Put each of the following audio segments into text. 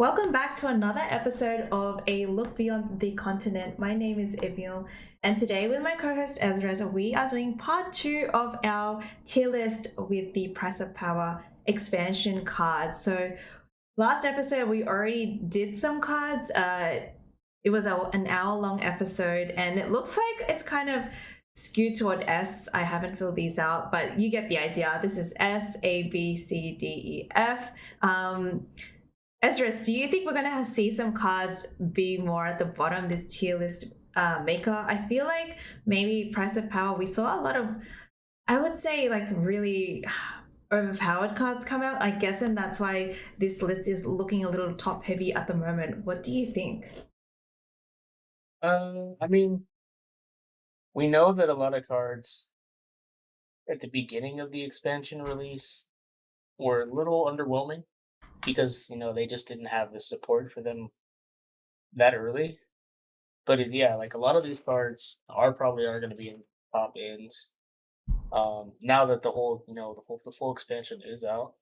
Welcome back to another episode of A Look Beyond the Continent. My name is Emil, and today with my co-host Ezra, we are doing part 2 of our tier list with the Price of Power expansion cards. So last episode we already did some cards. It was an hour-long episode, and it looks like it's kind of skewed toward S. I haven't filled these out, but you get the idea. This is S, A, B, C, D, E, F. Ezra, do you think we're going to see some cards be more at the bottom of this tier list maker? I feel like maybe Price of Power, we saw a lot of, I would say, like really overpowered cards come out, I guess, and that's why this list is looking a little top heavy at the moment. What do you think? I mean, we know that a lot of cards at the beginning of the expansion release were a little underwhelming because, they just didn't have the support for them that early. But yeah, like a lot of these cards are going to be in top ends. Now that the full expansion is out,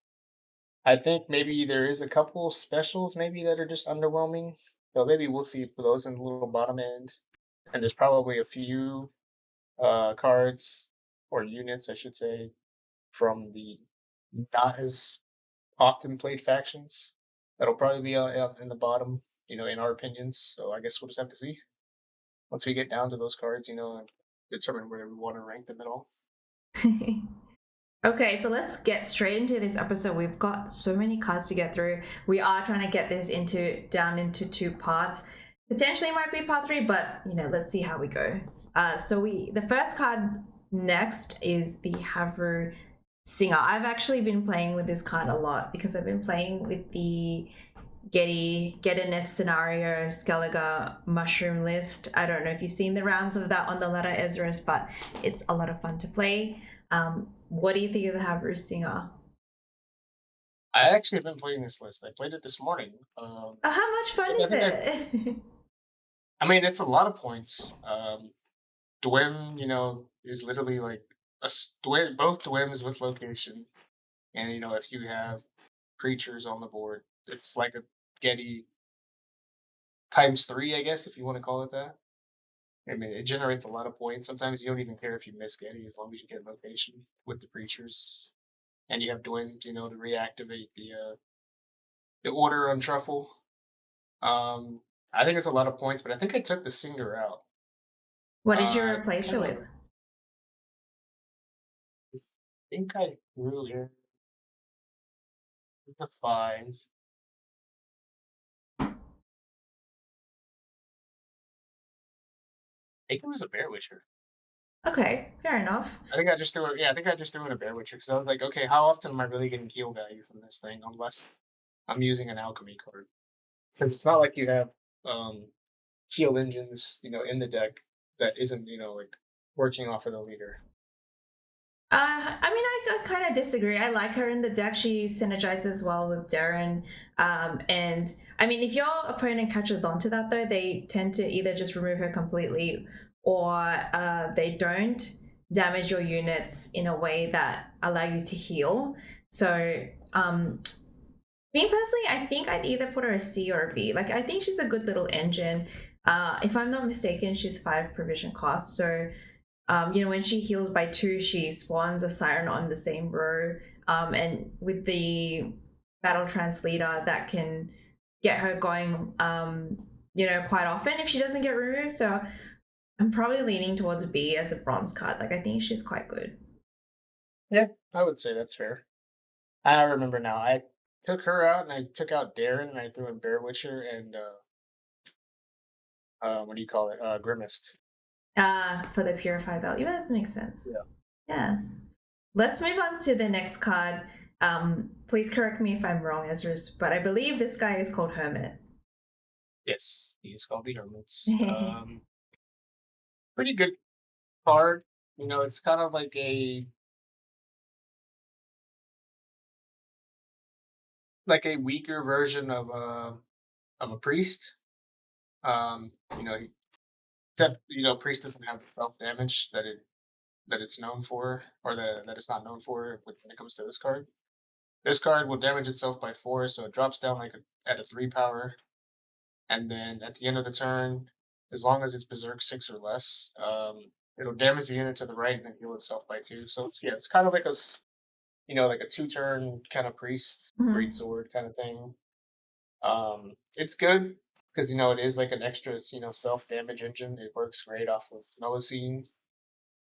I think maybe there is a couple specials maybe that are just underwhelming. So maybe we'll see for those in the little bottom end. And there's probably a few cards or units, I should say, from the not as often played factions. That'll probably be in the bottom, in our opinions. So I guess we'll just have to see once we get down to those cards, and determine where we want to rank them at all. Okay, so let's get straight into this episode. We've got so many cards to get through. We are trying to get this down into two parts. Potentially might be part 3, but let's see how we go. The first card next is the Havru Singer. I've actually been playing with this card a lot because I've been playing with the Geddoneth scenario Skellige mushroom list. I don't know if you've seen the rounds of that on the ladder, Ezra's, but it's a lot of fun to play. What do you think of the Havru Singer? I actually have been playing this list. I played it this morning. How much fun I is think it? I mean, it's a lot of points. Dwem, is literally like Dwem, both Dwems with location. And, if you have creatures on the board, it's like a Getty times 3, I guess, if you want to call it that. I mean, it generates a lot of points. Sometimes you don't even care if you miss Getty as long as you get location with the creatures. And you have Dwems, to reactivate the order on Truffle. I think it's a lot of points, but I think I took the Singer out. What did you I replace can't it with? remember. I think I threw in the 5. I think it was a Bear Witcher. Okay, fair enough. I think I just threw in a Bear Witcher because I was like, okay, how often am I really getting heal value from this thing unless I'm using an alchemy card? Because it's not like you have um heal engines, in the deck that isn't, like working off of the leader. I kind of disagree. I like her in the deck. She synergizes well with Darren. And I mean, if your opponent catches on to that, though, they tend to either just remove her completely or they don't damage your units in a way that allow you to heal. So, me personally, I think I'd either put her a C or a B. Like, I think she's a good little engine. If I'm not mistaken, she's 5 provision cost. So, when she heals by 2, she spawns a siren on the same row. And with the battle trance leader, that can get her going, quite often if she doesn't get removed. So I'm probably leaning towards B as a bronze card. Like, I think she's quite good. Yeah, I would say that's fair. I remember now. I took her out and I took out Darren and I threw in Bear Witcher and what do you call it? Grimaced. For the purify value, that makes sense. Yeah. Yeah. Let's move on to the next card. Please correct me if I'm wrong, Ezra, but I believe this guy is called Hermit. Yes, he is called the Hermits. Pretty good card. It's kind of like a weaker version of a priest. You know, except priest doesn't have the self damage that it's known for, or that it's not known for when it comes to this card. This card will damage itself by 4, so it drops down at a 3 power, and then at the end of the turn, as long as it's Berserk 6 or less, it'll damage the unit to the right and then heal itself by 2. So it's kind of like like a 2-turn kind of priest Mhm. greatsword kind of thing. It's good because it is like an extra self damage engine. It works great off of Melasin.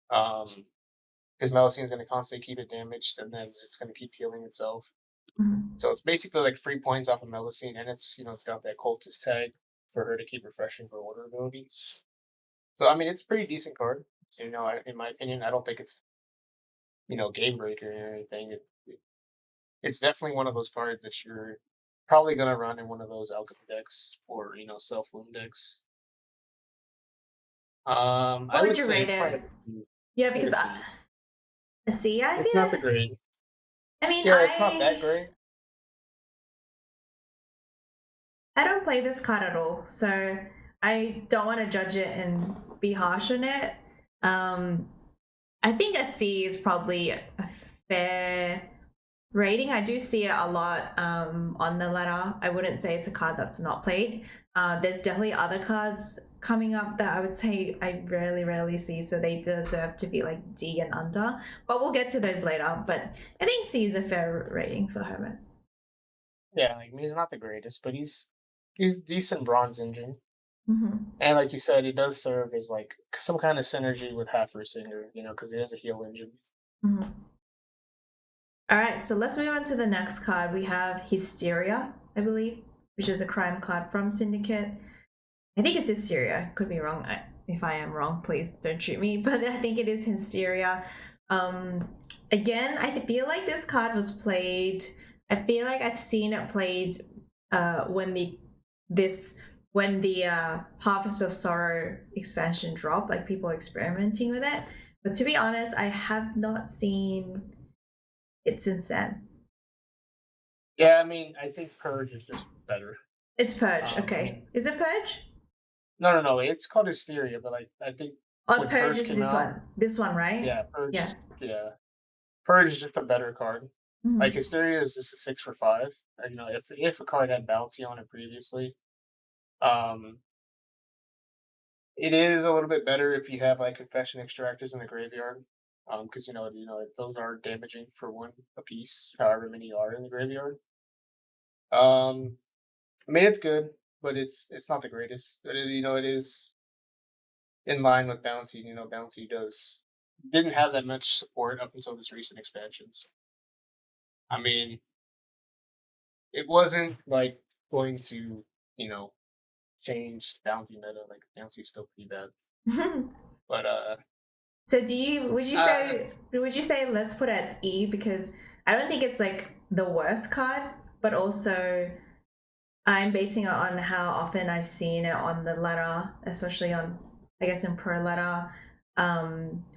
Because Melasin is going to constantly keep it damaged, and then it's going to keep healing itself. Mhm. So it's basically like free points off of Melasin, and it's got that cultist tag for her to keep refreshing her order abilities. So I mean, it's a pretty decent card. In my opinion, I don't think it's game breaker or anything. It's definitely one of those cards that you're probably gonna run in one of those alchemy decks or self wound decks. What I would would you say rate it's probably it? like a C. Yeah, Like a because C. see, I It's not the feel. great. I mean, Yeah, it's not that great. I don't play this card at all, so I don't want to judge it and be harsh on it. Um, I think a C is probably a fair rating. I do see it a lot on the ladder. I wouldn't say it's a card that's not played. There's definitely other cards coming up that I would say I rarely see, so they deserve to be like D and under. But we'll get to those later. But I think C is a fair rating for Hermit. Yeah, like he's not the greatest, but he's decent bronze engine. Mm-hmm. And like you said, it does serve as like some kind of synergy with Halfer Singer, because it is a heal engine. Mm-hmm. All right, so let's move on to the next card. We have Hysteria, I believe, which is a crime card from Syndicate. I think it's Hysteria. Could be wrong. If I am wrong, please don't shoot me. But I think it is Hysteria. Um, Again, I feel like this card was played. I feel like I've seen it played when this when the Harvest of Sorrow expansion dropped. Like people experimenting with it. But to be honest, I have not seen it since then. Yeah, I mean, I think Purge is just better. It's Purge. I Okay, mean, is it Purge? no, it's called Hysteria, but like I think Oh, when Purge Purge is came this out, one. This one, right? yeah, Purge Yeah. is Purge is just a better card. Like Mhm. Hysteria is just a 6 for 5. If a card had bounty on it previously, um, it is a little bit better if you have like confession extractors in the graveyard. Because those are damaging for 1 apiece, however many are in the graveyard. Um, I mean it's good, but it's not the greatest. But it is in line with Bounty. Bounty didn't have that much support up until this recent expansion. So, I mean, it wasn't like going to you know change Bounty meta. Like Bounty's still pretty bad, but So do you uh, would you say let's put at E because I don't think it's like the worst card, but also I'm basing it on how often I've seen it on the ladder, especially on I guess in pro ladder,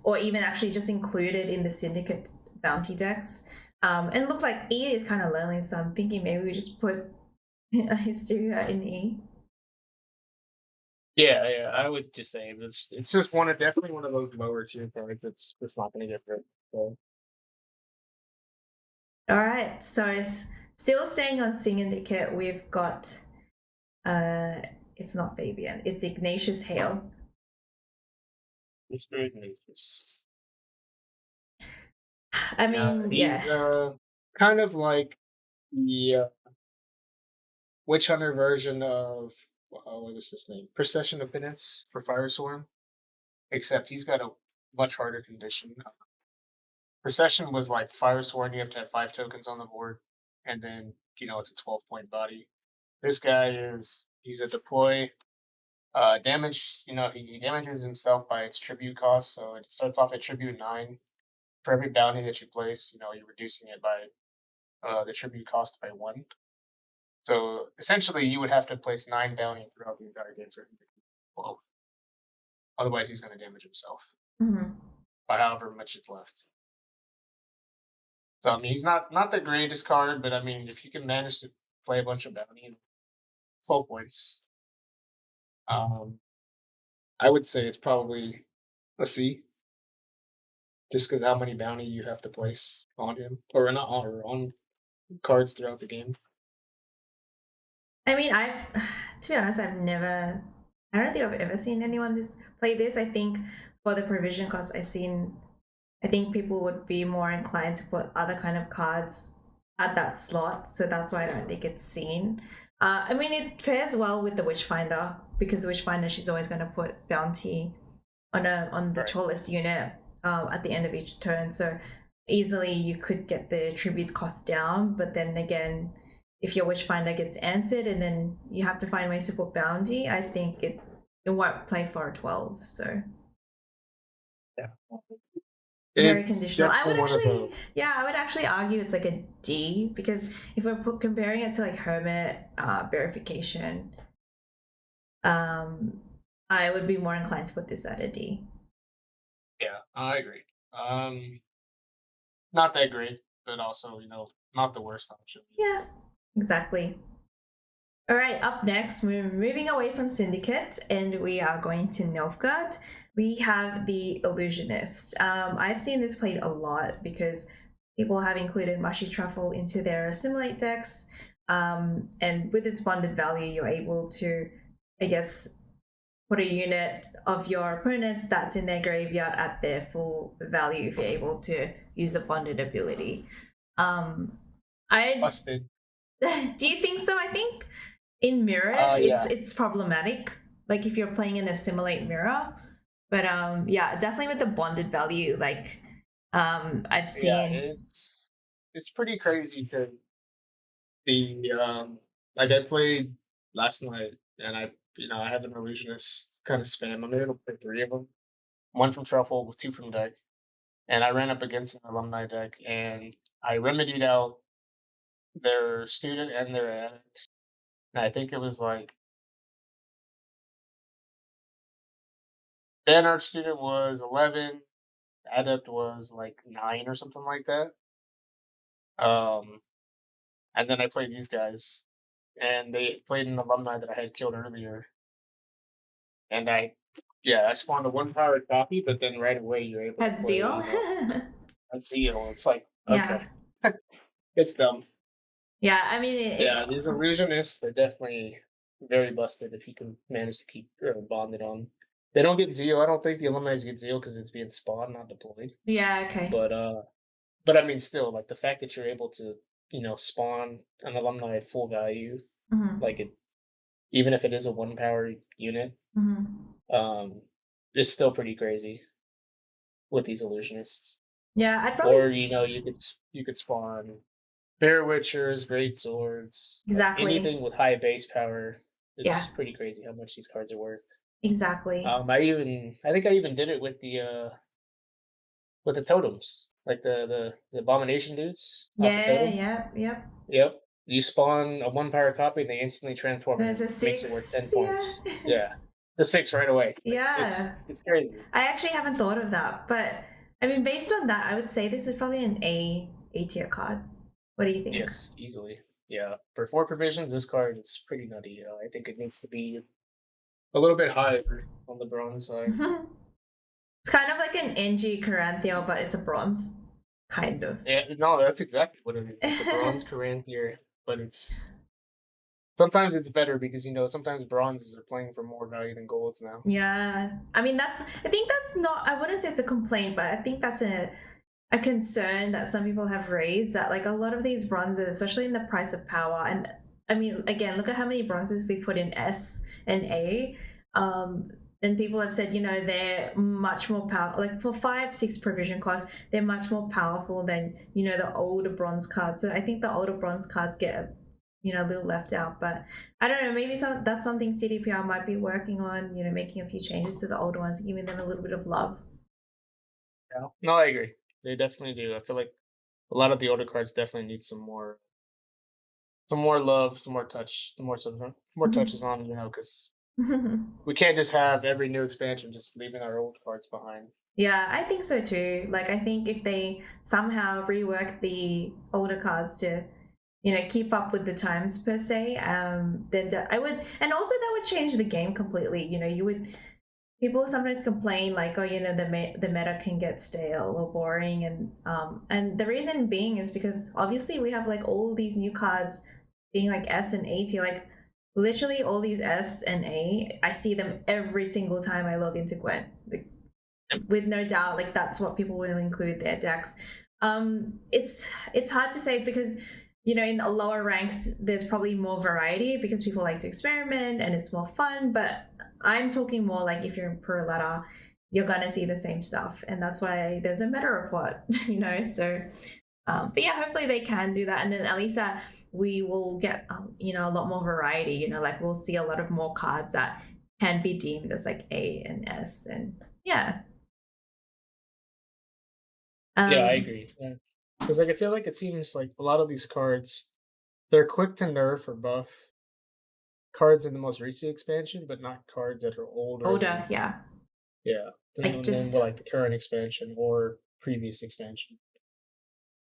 or even actually just included in the syndicate bounty decks. And it looks like E is kind of lonely, so I'm thinking maybe we just put a hysteria in E. yeah, I would just say it's just definitely one of those lower tier cards. It's just not going to get rid. So All right, so it's still staying on syndicate, we've got uh it's not Fabian, it's Ignatius Hale. it's very dangerous. I Yeah, mean, he's yeah. kind of like the Witch Hunter version of what was his name? Procession of Penance for Firesworn, except he's got a much harder condition. Procession was like Firesworn, you have to have 5 tokens on the board, and then it's a 12-point body. This guy he's a deploy. Damage, he damages himself by its tribute cost, so it starts off at tribute 9. For every bounty that you place, you're reducing it by the tribute cost by 1. So essentially, you would have to place 9 bounty throughout the entire game for him to keep 12. Otherwise, he's going to damage himself Mhm. by however much is left. So I mean, he's not the greatest card, but I mean, if you can manage to play a bunch of bounty, 12 points, um, I would say it's probably a C, just because how many bounty you have to place on him, or not on cards throughout the game. I mean, to be honest, I don't think I've ever seen anyone play this. I think for the provision cost, I think people would be more inclined to put other kind of cards at that slot, so that's why I don't think it's seen. I mean, it fares well with the Witchfinder, because the Witchfinder, she's always going to put bounty on the tallest unit at the end of each turn, so easily you could get the tribute cost down. But then again, if your Witchfinder gets answered and then you have to find ways to put bounty, I think it won't play for a 12. So yeah, very conditional. I would actually argue it's like a D, because if we're comparing it to like Hermit verification, I would be more inclined to put this at a D. Yeah, I agree. Not that great, but also, not the worst option. Yeah, exactly. All right, up next, we're moving away from Syndicate and we are going to Nilfgaard. We have the Illusionist. I've seen this played a lot because people have included Mushy Truffle into their Assimilate decks. And with its bonded value, you're able to, I guess, put a unit of your opponents that's in their graveyard at their full value if you're able to use the bonded ability. Busted. Do you think so? I think in mirrors, it's problematic. Like if you're playing in a Assimilate mirror, but yeah, definitely with the bonded value, like I've seen. Yeah, it's pretty crazy to be. Like I played last night, and I have an illusionist kind of spam. I'm able to play 3 of them, 1 from Truffle, 2 from deck, and I ran up against an alumni deck, and I remedied out their student and their adept. And I think it was like Banner student was 11, adept was like 9 or something like that. And then I played these guys, and they played an alumni that I had killed earlier. And I spawned a 1-powered copy, but then right away you're able to play Zeal. Zeal. It's like, okay. Yeah. It's dumb. Yeah, I mean, these illusionists, they're definitely very busted if you can manage to keep bonded on. They don't get Zeal. I don't think the alumni get Zeal because it's being spawned, not deployed. Yeah, okay. But I mean, still, like the fact that you're able to, spawn an alumni at full value, like it, even if it is a 1-power unit, is still pretty crazy with these illusionists. Yeah, I'd probably. Or you could spawn Bear Witchers, Great Swords, exactly, like anything with high base power. It's pretty crazy how much these cards are worth. Exactly. I think I even did it with the totems, like the abomination dudes. Yep. You spawn a 1-power copy and they instantly transform. There's and a 6. Makes it worth 10 points. Yeah, the 6 right away. Yeah, it's crazy. I actually haven't thought of that, but I mean, based on that, I would say this is probably an A tier card. What do you think? Yes, easily. Yeah, for 4 provisions, this card is pretty nutty. I think it needs to be a little bit higher on the bronze side. It's kind of like an NG Caranthiel, but it's a bronze. Kind of. Yeah, no, that's exactly what it is. It's a bronze Caranthier, but sometimes it's better because sometimes bronzes are playing for more value than golds now. Yeah, I mean I think that's not. I wouldn't say it's a complaint, but I think that's a concern that some people have raised, that like a lot of these bronzes, especially in the price of power, and I mean, again, look at how many bronzes we put in S and A. And people have said, they're much more powerful. Like for 5-6 provision costs, they're much more powerful than, the older bronze cards. So I think the older bronze cards get, a little left out. But I don't know, maybe that's something CDPR might be working on, making a few changes to the older ones and giving them a little bit of love. Yeah. No, I agree. They definitely do. I feel like a lot of the older cards definitely need some more love, some more touch, more touches on, because we can't just have every new expansion just leaving our old cards behind. Yeah, I think so too. Like, I think if they somehow rework the older cards to, keep up with the times per se, then I would, and also that would change the game completely. people sometimes complain like, oh, the meta can get stale or boring, and the reason being is because obviously we have like all these new cards being like S and A tier, like literally all these S and A, I see them every single time I log into Gwent. Like, with no doubt, like that's what people will include their decks. It's hard to say because in the lower ranks there's probably more variety because people like to experiment and it's more fun, but I'm talking more like if you're in pro ladder, you're gonna see the same stuff, and that's why there's a meta report. So but yeah, hopefully they can do that, and then at least that we will get a lot more variety. Like we'll see a lot of more cards that can be deemed as like A and S, and yeah. Yeah, I agree. Because like I feel like it seems like a lot of these cards, they're quick to nerf or buff cards in the most recent expansion, but not cards that are older. Older, yeah. Than like the current expansion or previous expansion.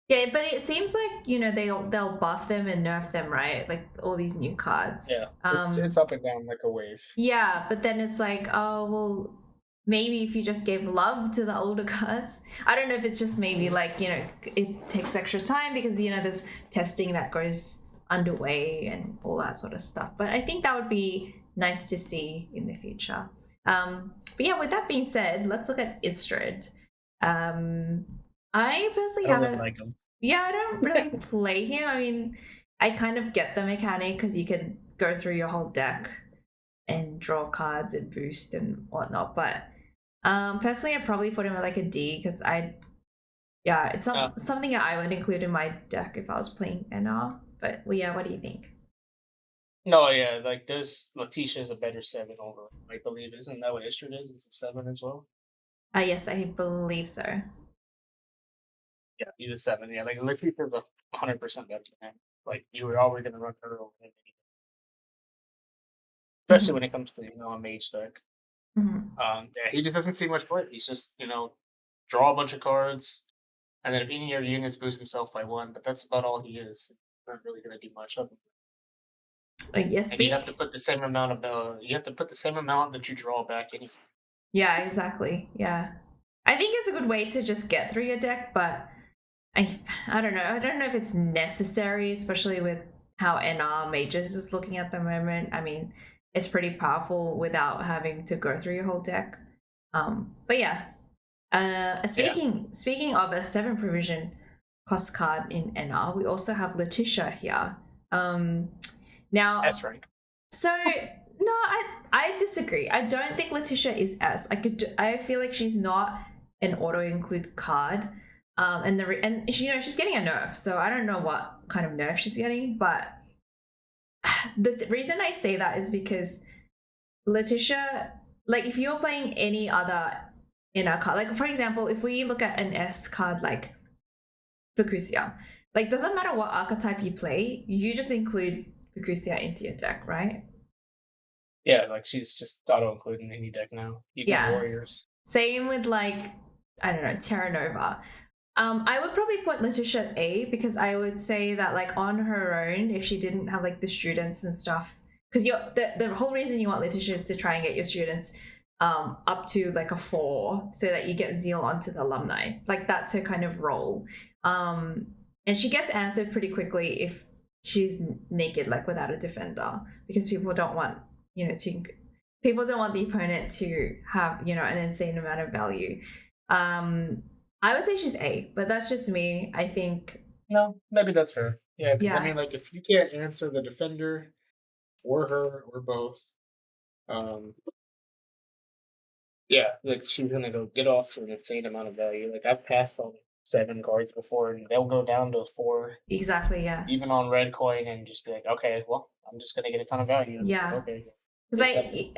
Yeah, but it seems like they'll buff them and nerf them, right? Like all these new cards. Yeah, it's up and down like a wave. Yeah, but then it's like, oh well, maybe if you just gave love to the older cards. I don't know if it's just maybe like it takes extra time because there's testing that goes underway and all that sort of stuff. But I think that would be nice to see in the future. But yeah, with that being said, let's look at Istrid. I personally haven't like him. Yeah, I don't really play him. I mean, I kind of get the mechanic because you can go through your whole deck and draw cards and boost and whatnot. But personally, I'd probably put him at like a D because it's something that I would include in my deck if I was playing NR. But well, yeah, what do you think? No, yeah, like Leticia is a better 7 overall, I believe. Isn't that what Istrid is? It's a 7 as well? Yes, I believe so. Yeah, he's a 7. Yeah, like Leticia is 100% better than him. Like you were always gonna run her over him, especially when it comes to a mage deck. Yeah, he just doesn't see much play. He's just draw a bunch of cards, and then if any of your units boost himself by 1, but that's about all he is. He's not really gonna do much other than yes, and you have to put the same amount of that you draw back anyway. Yeah, exactly. Yeah, I think it's a good way to just get through your deck, but I don't know. I don't know if it's necessary, especially with how NR Mages is looking at the moment. I mean, it's pretty powerful without having to go through your whole deck. But yeah. Speaking of a 7 provision cost card in NR, we also have Leticia here. Now that's right. So no, I disagree. I don't think Leticia is S. I feel like she's not an auto include card. And she's getting a nerf, so I don't know what kind of nerf she's getting, but the reason I say that is because Leticia, like if you're playing any other inner card, like for example, if we look at an S card like Fukusia, like doesn't matter what archetype you play, you just include Fukusia into your deck, right? Yeah, like she's just auto including any deck now. Even warriors. Same with like, I don't know, Terra Nova. I would probably put Leticia at A because I would say that like on her own, if she didn't have like the students and stuff, because the whole reason you want Leticia is to try and get your students up to like a 4 so that you get zeal onto the alumni. Like that's her kind of role. And she gets answered pretty quickly if she's naked, like without a defender, because people don't want people don't want the opponent to have an insane amount of value. I would say she's A, but that's just me. I think no, maybe that's fair. Yeah, because I mean, like if you can't answer the defender or her or both, yeah, like she's gonna go get off an insane amount of value. Like I've passed on 7 cards before, and they'll go down to 4. Exactly. Yeah. Even on red coin, and just be like, okay, well, I'm just gonna get a ton of value. Yeah. Like, okay. Because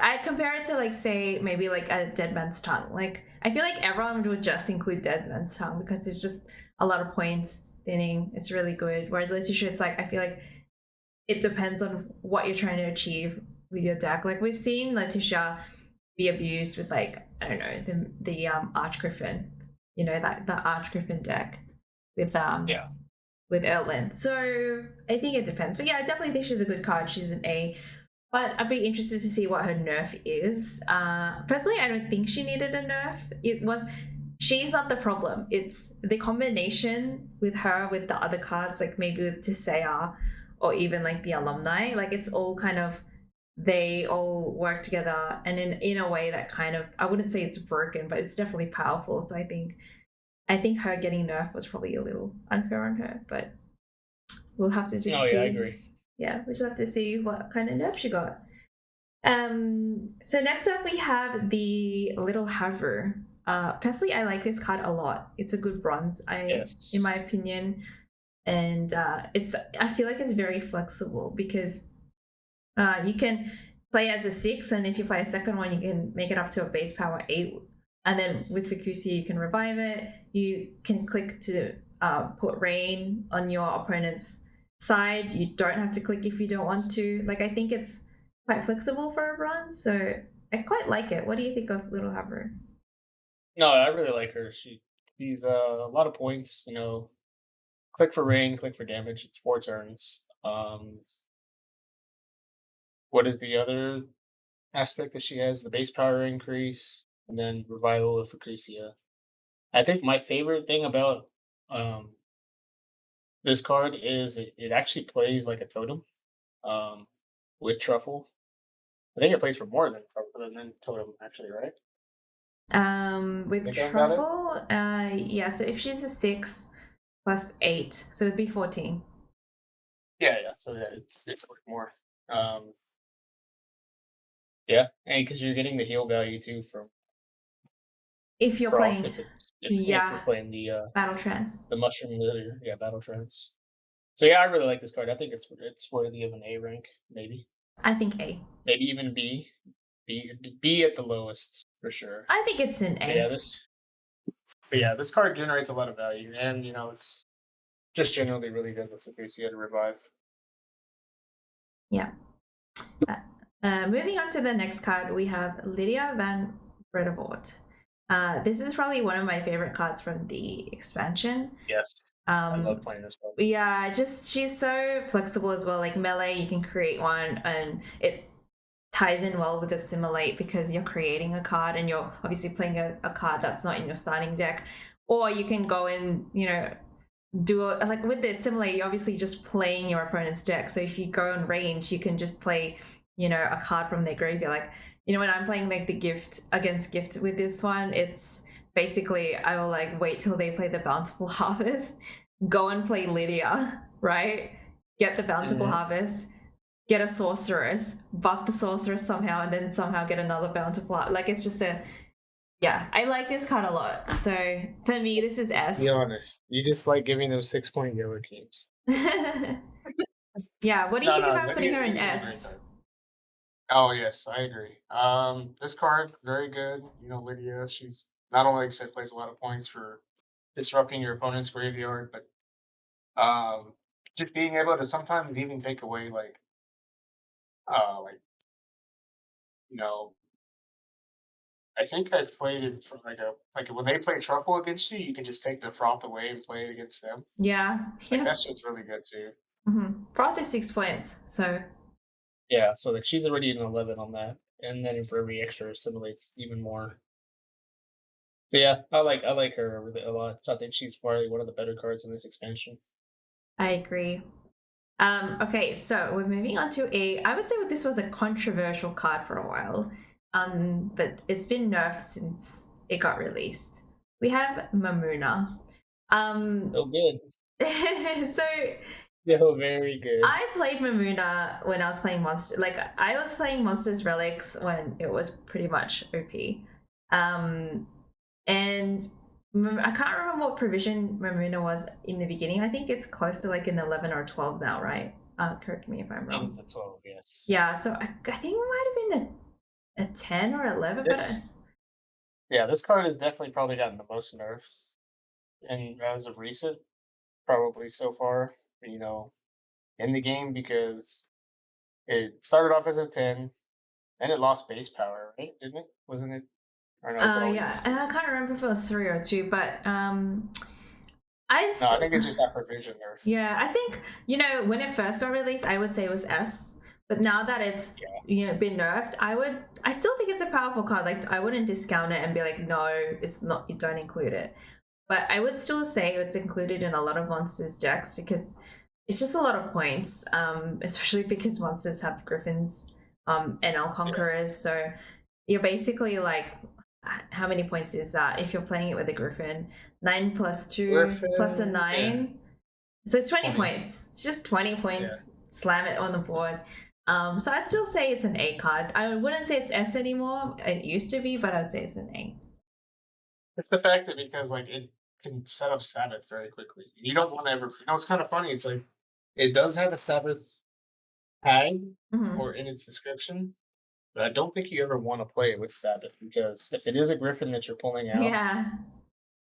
I compare it to like say maybe like a Dead Man's Tongue. Like I feel like everyone would just include Dead Man's Tongue because it's just a lot of points thinning. It's really good. Whereas Leticia, it's like I feel like it depends on what you're trying to achieve with your deck. Like we've seen Leticia be abused with like I don't know the Archgriffin, that the Archgriffin deck with with Erland. So I think it depends. But yeah, I definitely think she's a good card. She's an A. But I'd be interested to see what her nerf is. Personally, I don't think she needed a nerf. She's not the problem. It's the combination with her with the other cards, like maybe with Tisea or even like the alumni. Like it's all kind of, they all work together, and in a way that kind of, I wouldn't say it's broken, but it's definitely powerful. So I think her getting nerfed was probably a little unfair on her, but we'll have to just see. Yeah, I agree. Yeah, we just have to see what kind of nerf she got. So next up we have the Little Hover. Personally, I like this card a lot. It's a good bronze, in my opinion, and I feel like it's very flexible because you can play as a 6, and if you play a second one, you can make it up to a base power 8, and then with Fukusia you can revive it. You can click to put rain on your opponent's side. You don't have to click if you don't want to. Like, I think it's quite flexible for a bronze, so I quite like it. What do you think of Little Hover? No, I really like her. She's a lot of points. Click for rain, click for damage. It's 4 turns. What is the other aspect that she has? The base power increase, and then revival of Fukusia. I think my favorite thing about this card is it actually plays like a totem with truffle. I think it plays for more than totem, actually, right? With truffle, yeah. So if she's a 6 plus 8, so it'd be 14. Yeah. So yeah, it's worth more. Yeah, and because you're getting the heal value too from if you're playing, if you're playing the battle trance, the mushroom litter, battle trance. So yeah, I really like this card. I think it's worthy of an A rank, maybe. I think A. Maybe even B. B at the lowest for sure. I think it's an A. This card generates a lot of value, and it's just generally really good with Fukusia to revive. Yeah. Moving on to the next card, we have Lydia Van Redevot. This is probably one of my favorite cards from the expansion. Yes. I love playing this card. Yeah, she's so flexible as well. Like melee, you can create one, and it ties in well with Assimilate because you're creating a card and you're obviously playing a card that's not in your starting deck. Or you can go and, like with the Assimilate, you're obviously just playing your opponent's deck. So if you go on range, you can just play, a card from their graveyard. Like, when I'm playing like the gift against gift with this one, it's basically I will like wait till they play the Bountiful Harvest, go and play Lydia, right? Get the Bountiful Harvest, get a Sorceress, buff the Sorceress somehow, and then somehow get another Bountiful Harvest. Like, it's just I like this card a lot. So for me, this is S. Be honest, you just like giving them 6-point yellow games. Yeah, what do you think about putting her in S? Oh yes, I agree. This card very good. Lydia, she's not only, like I said, plays a lot of points for disrupting your opponent's graveyard, but just being able to sometimes even take away I think I've played it for like when they play truffle against you, you can just take the froth away and play it against them. Yeah, that's just really good too. Froth is 6 points, so. Yeah, so like she's already an 11 on that, and then for every extra assimilates even more. So yeah, I like her really a lot. I think she's probably one of the better cards in this expansion. I agree. Okay, so we're moving on to I would say this was a controversial card for a while, but it's been nerfed since it got released. We have Mamuna. Oh, good. So. Yeah, very good. I played Mamuna when I was playing Monster. Like, I was playing Monsters Relics when it was pretty much OP. And I can't remember what provision Mamuna was in the beginning. I think it's close to like an 11 or 12 now, right? Correct me if I'm wrong. It's a 12, yes. Yeah, so I think it might have been a 10 or 11. Yeah, this card has definitely probably gotten the most nerfs, and as of recent, probably so far. In the game, because it started off as a 10, then it lost base power, right? Didn't it? Wasn't it? Or no, yeah, I can't remember if it was 3 or 2, but I think it's just that provision nerf. Yeah, I think when it first got released, I would say it was S, But now that it's been nerfed, I still think it's a powerful card. Like I wouldn't discount it and be like, no, it's not. You don't include it. But I would still say it's included in a lot of monsters decks because it's just a lot of points, especially because monsters have griffins and elk conquerors. So you're basically like, how many points is that if you're playing it with a griffin? 9 plus 2 plus a 9. So it's 20 points. It's just 20 points. Yeah. Slam it on the board. So I'd still say it's an A card. I wouldn't say it's S anymore. It used to be, but I would say it's an A. It's the fact that because like it can set up Sabbath very quickly. You don't want to ever. It's kind of funny. It's like it does have a Sabbath tag or in its description, but I don't think you ever want to play it with Sabbath because if it is a griffin that you're pulling out,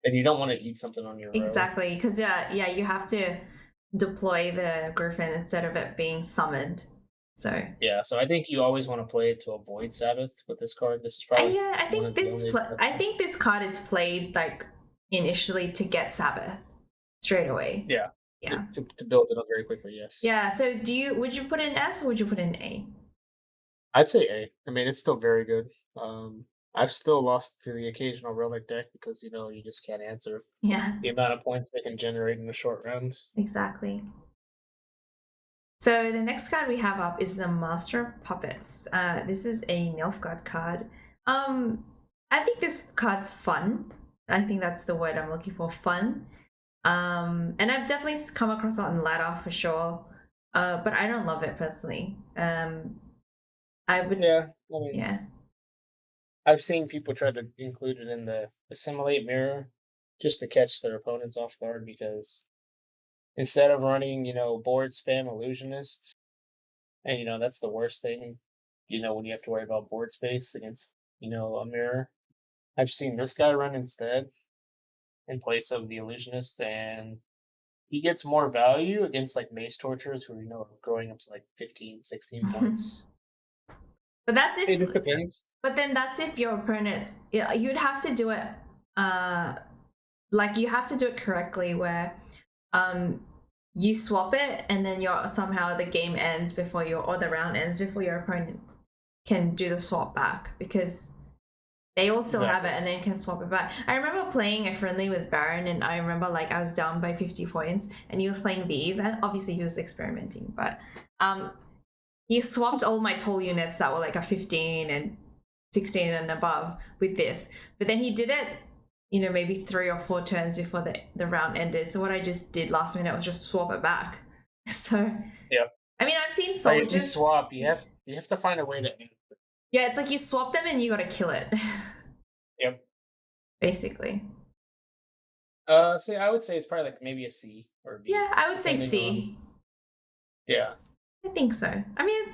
then you don't want to eat something on your row. Exactly, because you have to deploy the griffin instead of it being summoned. So I think you always want to play it to avoid Sabbath with this card. This is probably I think this card is played like initially to get Sabbath straight away. Yeah. To build it up very quickly. Yes. Yeah. So would you put it in S or would you put it in A? I'd say A. I mean, it's still very good. I've still lost to the occasional relic deck because you just can't answer. Yeah. The amount of points they can generate in a short round. Exactly. So the next card we have up is the Master of Puppets. This is a Nilfgaard card. I think this card's fun. I think that's the word I'm looking for, fun. And I've definitely come across it on ladder for sure. But I don't love it personally. I would. Yeah. I've seen people try to include it in the assimilate mirror just to catch their opponents off guard because instead of running, board spam illusionists, and that's the worst thing, when you have to worry about board space against, a mirror. I've seen this guy run instead in place of the illusionist, and he gets more value against like mace torturers who are growing up to like 15, 16 points. But that's if it depends. But then that's if your opponent, you'd have to do it like you have to do it correctly where you swap it and then somehow the game ends before or the round ends before your opponent can do the swap back because they also have it and then can swap it back. I remember playing a friendly with Baron and I remember like I was down by 50 points and he was playing these and obviously he was experimenting, but he swapped all my tall units that were like a 15 and 16 and above with this, but then he did it maybe 3 or 4 turns before the round ended. So what I just did last minute was just swap it back. So I mean, I've seen soldiers if you swap, you have to find a way to end it. Yeah, it's like you swap them and you gotta kill it. Yep. Basically. So I would say it's probably like maybe a C or a B. Yeah, I would say C. Yeah. I think so. I mean,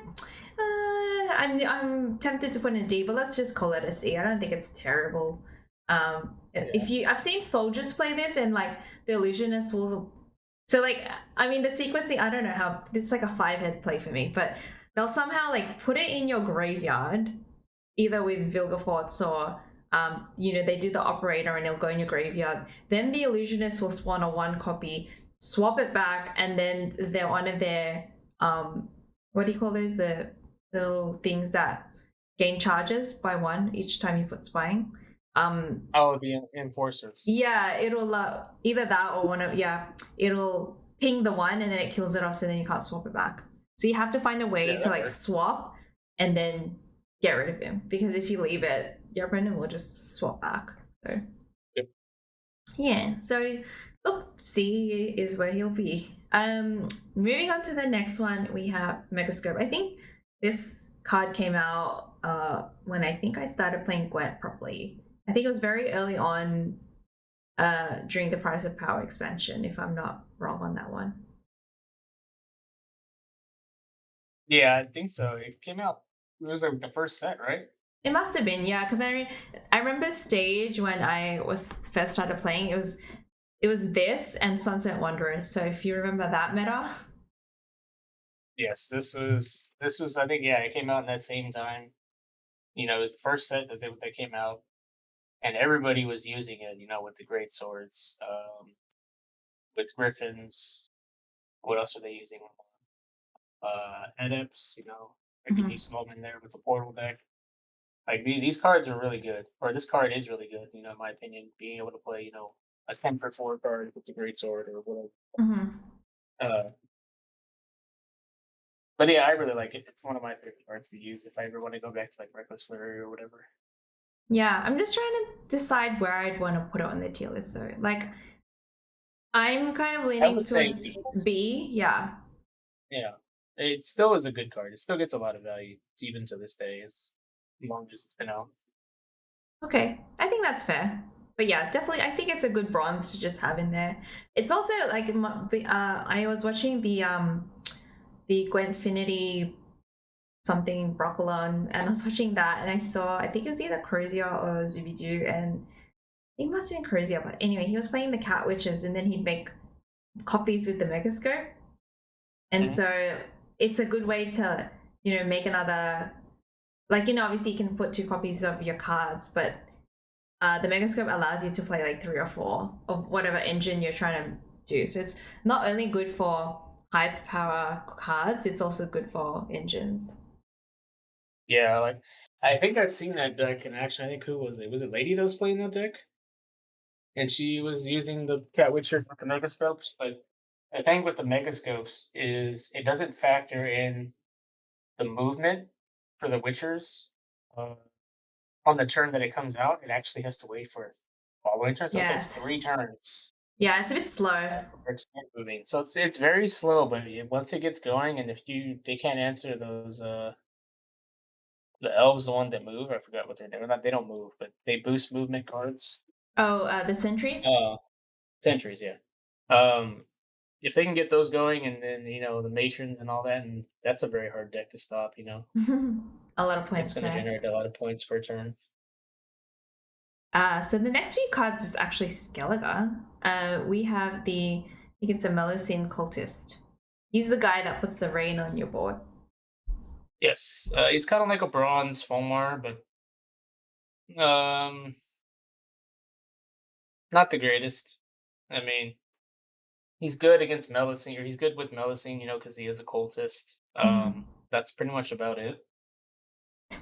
I'm tempted to put in a D, but let's just call it a C. I don't think it's terrible. I've seen soldiers play this and like the illusionist will. So like, I mean, the sequencing, I don't know how. It's like a 5-head play for me, but they'll somehow like put it in your graveyard, either with Vilgefortz or they do the operator and it'll go in your graveyard. Then the illusionist will spawn a 1 copy, swap it back, and then they're one of their what do you call those? The little things that gain charges by 1 each time you put spying. The enforcers. Yeah, it'll either that or it'll ping the 1 and then it kills it off, so then you can't swap it back. So you have to find a way to like swap and then get rid of him, because if you leave it, your opponent will just swap back. So so C is where he'll be. Moving on to the next one, we have Megascope. I think this card came out when I think I started playing Gwent properly. I think it was very early on during the Price of Power expansion, if I'm not wrong on that one. Yeah, I think so. It came out. It was like the first set, right? It must have been, yeah, because I remember stage when I was first started playing. It was this and Sunset Wanderers. So if you remember that meta. Yes, this was. I think it came out in that same time. It was the first set that they came out, and everybody was using it. With the great swords, with griffins. What else are they using? Adepts. I could Mhm. do some of them in there with the portal deck. Like these cards are really good, or this card is really good. In my opinion, being able to play, a 10 for 4 card with the great sword or whatever. Mhm. Uh, but yeah, I really like it. It's one of my favorite cards to use if I ever want to go back to like Reckless Flurry or whatever. Yeah, I'm just trying to decide where I'd want to put it on the tier list though. Like, I'm kind of I leaning would say towards B. B. Yeah. Yeah, it still is a good card. It still gets a lot of value even to this day, as long as it's been out. Okay. I think that's fair. But yeah, definitely, I think it's a good bronze to just have in there. It's also like, I was watching the Gwentfinity something Broccolon, and I was watching that, and I saw, I think it was either Crozier or Zubidu, and it must have been Crozier, but anyway, he was playing the Cat Witches, and then he'd make copies with the Megascope. And Mhm. so it's a good way to, make another, like, obviously you can put two copies of your cards, but the Megascope allows you to play like three or four of whatever engine you're trying to do. So it's not only good for high power cards, it's also good for engines. Yeah, like I think I've seen that deck in action. I think who was it? Was it Lady that was playing that deck? And she was using the Cat Witcher with the Megascopes. But the thing with the Megascopes is it doesn't factor in the movement for the Witchers uh, on the turn that it comes out. It actually has to wait for a following turn, so it takes Yes. 3 turns Yeah, it's a bit slow. for it to start moving. So it's very slow, but once it gets going, and if they can't answer those the elves, the one that move. I forgot what they're doing. Not they don't move, but they boost movement cards. Oh, the sentries? Uh, Sentries, yeah. Um, if they can get those going, and then the matrons and all that, and that's a very hard deck to stop. A lot of It's points going to there. generate a lot of points per turn. So the next few cards is actually Skellige. We have I think it's the Melasin cultist. He's the guy that puts the rain on your board. Yes, he's kind of like a bronze Fomar, but um, not the greatest. I mean, he's good against Melasin, or he's good with Melasin, because he is a cultist. Mm. That's pretty much about it.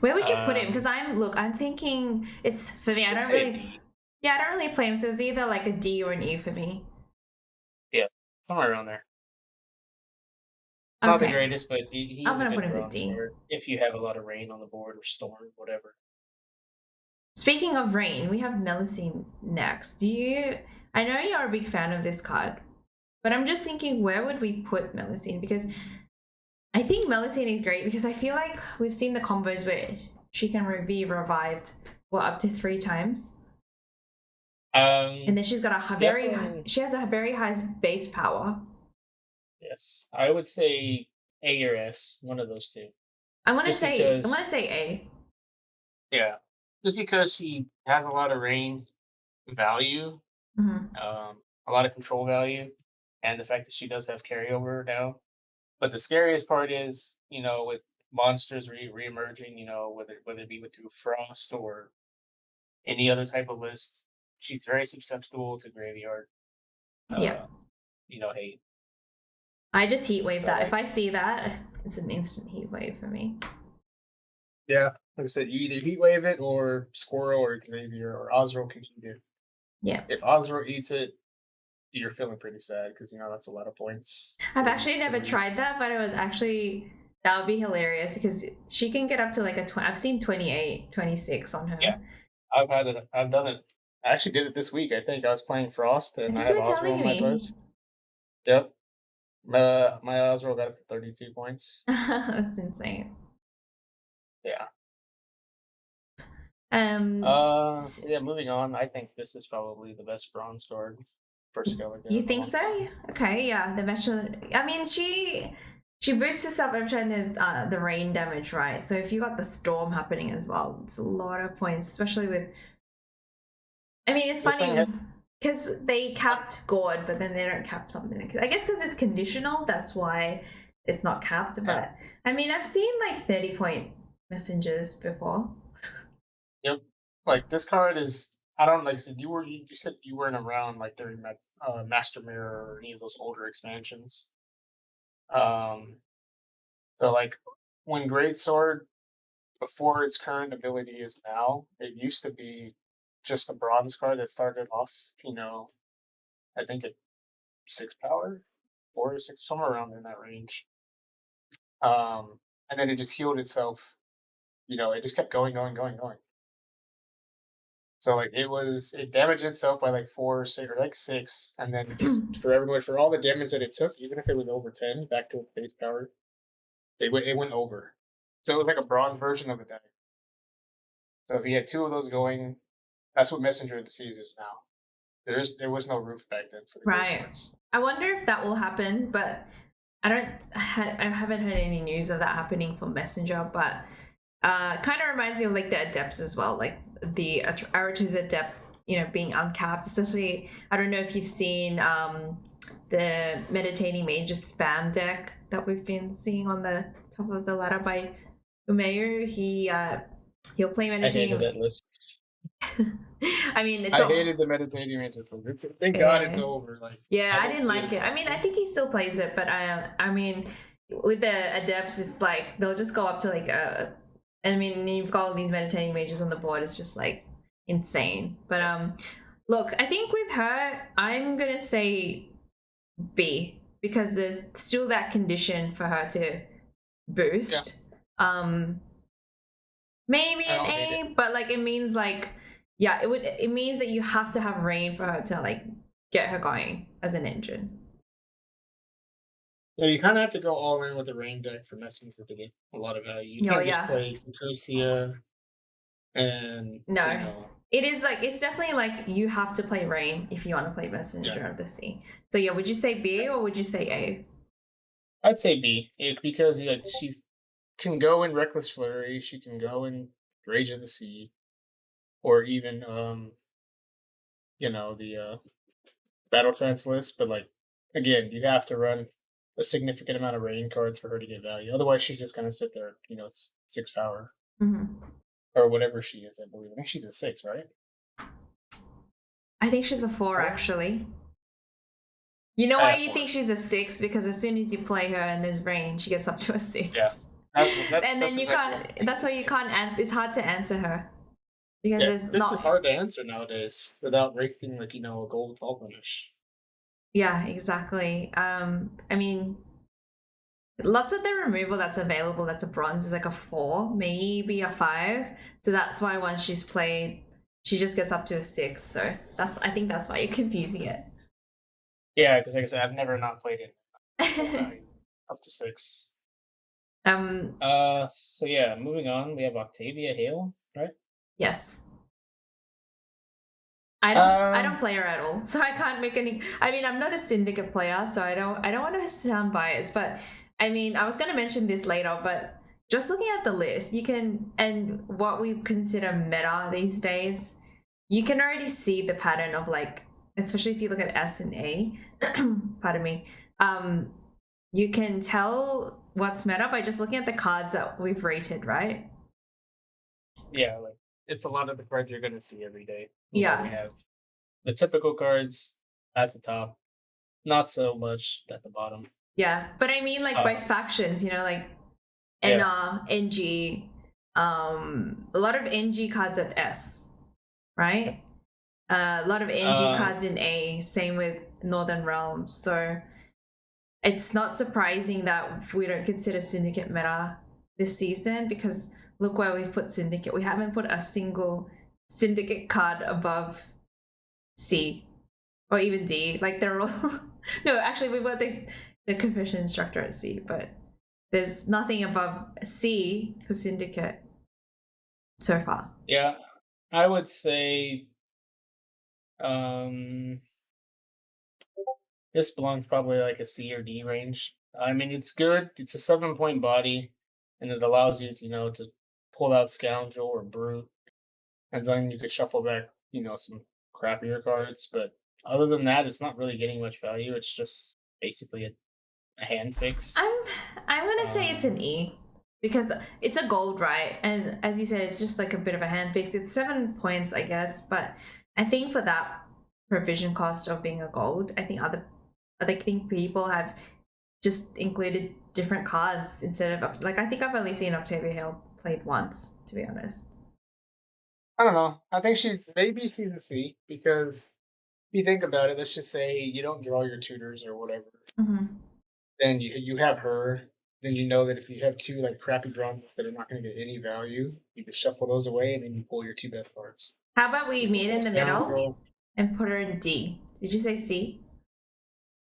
Where would you put him? Because Um, I'm thinking it's for me. I I'd don't say a really, D. yeah, I don't really play him. So it's either like a D or an E for me. Yeah, somewhere around there. Not the Okay, greatest, but he I'm is a gonna put good him a bronze D. card if you have a lot of rain on the board or storm, whatever. Speaking of rain, we have Melusine next. I know you're a big fan of this card, but I'm just thinking, where would we put Melusine? Because I think Melusine is great because I feel like we've seen the combos where she can be revived, up to 3 times. And Um, then she's got Definitely, she has a very high base power. yes. I would say A or S, one of those two. Just I'm because, gonna say A. yeah, just because she has a lot of rain value, Mhm. a lot of control value, and the fact that she does have carryover now. But the scariest part is, with monsters re-emerging, whether it be through frost or any other type of list, she's very susceptible to graveyard. Yeah. Uh, hate. I just heat wave So that. If like, I see that, it's an instant heat wave for me. yeah, like I said, you either heat wave it or Squirrel or Xavier or Osro can eat it. Yeah. If Osro eats it, you're feeling pretty sad because that's a lot of points I've to actually never lose. tried that, but it would actually, that would be hilarious because she can get up to like I've seen 28, 26 on Yeah, her. I've had it. I've done it. I actually did it this week. I think I was playing Frost I and I think you have were Osro telling on my me. list. Yep. My Osro got up to 32 points. That's insane. Yeah. Um, So yeah, moving on. I think this is probably the best bronze card for Skellige you in a think long so? time. Okay, yeah. The mesh. I mean, she boosts herself every time there's the rain damage, right? So if you got the storm happening as well, it's a lot of points, especially with. I mean, it's This thing funny has because they capped Gord, but then they don't cap something. I guess because it's conditional, that's why it's not capped. yeah. But I mean, I've seen like 30-point messengers before. Yep. Like this card is. I don't like I said you said you weren't around like during that Master Mirror or any of those older expansions. Um, So like when Greatsword before its current ability is now, it used to be just a bronze card that started off, I think at 6 power, 4 or 6, somewhere around in that range. And then it just healed itself. It just kept going, going, going, going. So like it damaged itself by like 4 or 6 or like 6, and then just for all the damage that it took, even if it was over 10, back to its base power, it went over. So it was like a bronze version of a deck. So if you had 2 of those going, that's what Messenger of the Seas is now. There was no roof back then for the Right. Greatswords. I wonder if that will happen, but I haven't heard any news of that happening for Messenger, but kind of reminds me of like the Adepts as well, like the Aratus Adept, being uncapped, especially, I don't know if you've seen the Meditating Mages spam deck that we've been seeing on the top of the ladder by Umayu. He'll play I hated Meditating. that list. I mean, I hated the Meditating Mages. Thank God it's over. Like, yeah, I don't didn't see like it. I mean, I think he still plays it, but I mean, with the Adepts, it's like they'll just go up to like I mean, you've got all these Meditating Mages on the board. It's just like insane. But look, I think with her, I'm gonna say B, because there's still that condition for her to boost. Maybe I an don't hate A, but like it means like, yeah, it means that you have to have rain for her to like get her going as an engine. Yeah, you kind of have to go all in with the rain deck for Messenger to get a lot of value. You Oh can't just yeah. play Nicosia and No. It is like, it's definitely like you have to play rain if you want to play Messenger of the Sea. So yeah, would you say B or would you say A? I'd say B because she can go in Reckless Flurry, she can go in Rage of the Sea, or even the Battle Trance list. But like again, you have to run a significant amount of rain cards for her to get value. Otherwise, she's just gonna sit there. It's 6 power or whatever she is. I believe. I think she's a 6, right? I think she's a 4 actually. You know why you 4. think she's a 6? Because as soon as you play her and there's rain, she gets up to a 6. Yeah, and then you can't. That's why you can't answer. It's hard to answer her because there's this not. is hard to answer nowadays without wasting a gold 12 finish. Yeah, exactly. I mean, lots of the removal that's available that's a bronze is like a 4, maybe a 5. So that's why once she's played, she just gets up to a 6. So I think that's why you're confusing it. Yeah, because like I said, I've never not played it. Up to 6. So yeah, moving on, we have Octavia Hale, right? Yes. I don't play her at all, so I can't make any. I mean, I'm not a Syndicate player, so I don't want to sound biased, but I mean, I was going to mention this later, but just looking at the list, you can, and what we consider meta these days, you can already see the pattern of like, especially if you look at S and A, pardon me, you can tell what's meta by just looking at the cards that we've rated, right? Yeah, like it's a lot of the cards you're going to see every day. Yeah. We have the typical cards at the top, not so much at the bottom. Yeah, but I mean like by factions, like NR, NG, a lot of NG cards at S, right? A lot of NG cards in A, same with Northern Realms. So it's not surprising that we don't consider Syndicate meta this season, because look where we've put Syndicate. We haven't put a single Syndicate card above C or even D. Like they're all no, actually we put the Confession Instructor at C, but there's nothing above C for Syndicate so far. Yeah, I would say this belongs probably like a C or D range. I mean, it's good. It's a 7-point body, and it allows you to to pull out Scoundrel or Brute, and then you could shuffle back some crappier cards. But other than that, it's not really getting much value. It's just basically a hand fix. I'm gonna say it's an E, because it's a gold, right? And as you said, it's just like a bit of a hand fix. It's 7 points, I guess, but I think for that provision cost of being a gold, I think people have just included different cards instead of like I think I've only seen Octavia Hale played once, to be honest. I don't know. I think maybe she's a fee because if you think about it, let's just say you don't draw your tutors or whatever. Hmm. Then you have her. Then you know that if you have two like crappy drawn decks that are not going to get any value, you just shuffle those away and then you pull your two best cards. How about we You pull meet in full the middle scoundrel, and put her in D? Did you say C?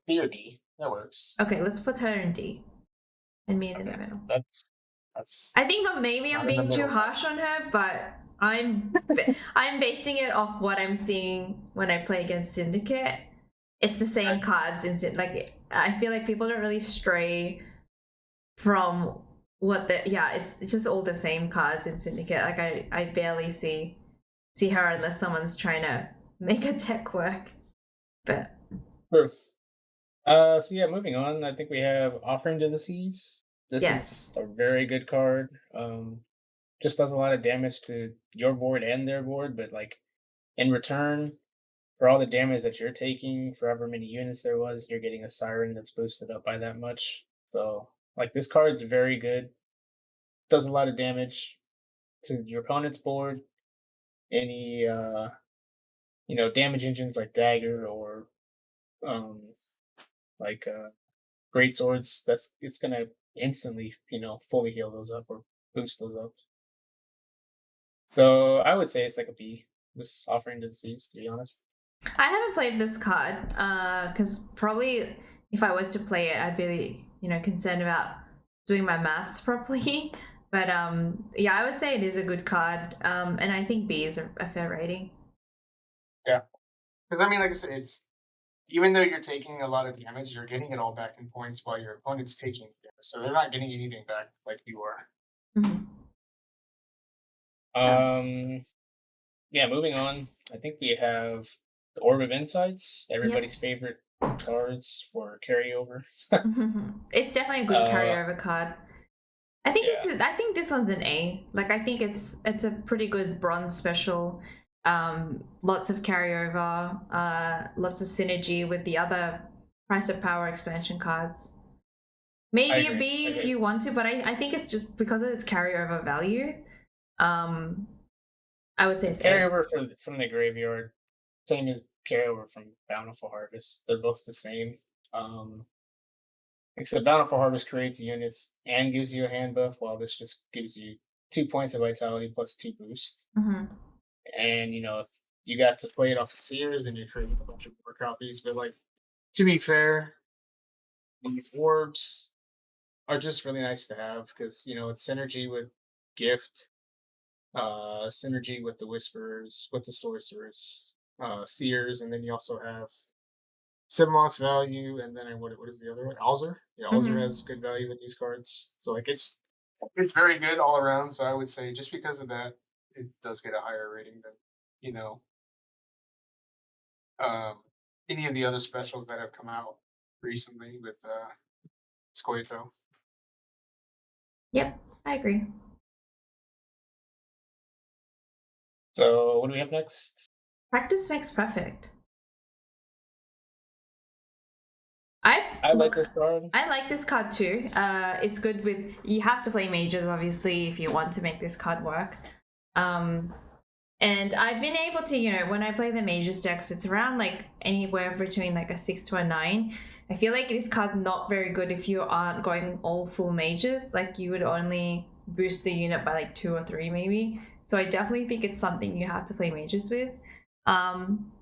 D or D. That works. Okay, let's put her in D and meet in the Okay, middle. that's I think that maybe I'm not in the being too middle. harsh on her, but I'm basing it off what I'm seeing when I play against Syndicate. It's the same cards in like I feel like people don't really stray from what the it's just all the same cards in Syndicate. Like I barely see her unless someone's trying to make a deck work. But True. So yeah, moving on. I think we have Offering to the Seas. This is yes. a very good card. Just does a lot of damage to your board and their board, but like in return for all the damage that you're taking, for however many units there was, you're getting a siren that's boosted up by that much. So like this card's very good. Does a lot of damage to your opponent's board. Any damage engines like dagger or um like great swords, it's gonna instantly, fully heal those up or boost those up. So I would say it's like a B. This Offering to the Seas, to be honest. I haven't played this card because probably if I was to play it, I'd be concerned about doing my maths properly. But yeah, I would say it is a good card, and I think B is a fair rating. Yeah, because I mean, like I said, it's even though you're taking a lot of damage, you're getting it all back in points while your opponent's taking damage. So they're not getting anything back like you are. Mhm. So, Um, yeah, moving on. I think we have the Orb of Insights, yep. everybody's favorite cards for carryover. It's definitely a good uh, carryover card. yeah, I think this one's an A. Like I think it's a pretty good bronze special. Lots of carryover, lots of synergy with the other Price of Power expansion cards. I Maybe a agree. B I if agree. you want to, but I think it's just because of its carryover value. Um, I would say it's A. Carryover from the graveyard, same as carryover from Bountiful Harvest. They're both the same. Um, Except Bountiful Harvest creates units and gives you a hand buff, while this just gives you 2 points of vitality plus 2 boost. Hmm. And if you got to play it off of Sears, and you're creating a bunch of more copies. But like, to be fair, these orbs are just really nice to have because it's synergy with Gift, synergy with the Whisperers, with the Sorcerers, Seers, and then you also have Sim loss value, and then what is the other one? Alzer. Yeah, Alzer Hmm. has good value with these cards. So like it's very good all around. So I would say just because of that, it does get a higher rating than you know um, any of the other specials that have come out recently with Squato. Yep, I agree. So what do we have next? Practice makes perfect. I I like look. this card. I like this card too. It's good with you have to play mages obviously if you want to make this card work. Um, and I've been able to, when I play the mages decks, it's around like anywhere between like a 6 to a 9. I feel like this card's not very good if you aren't going all full mages. Like you would only boost the unit by like 2 or 3 maybe. So I definitely think it's something you have to play mages with. Um,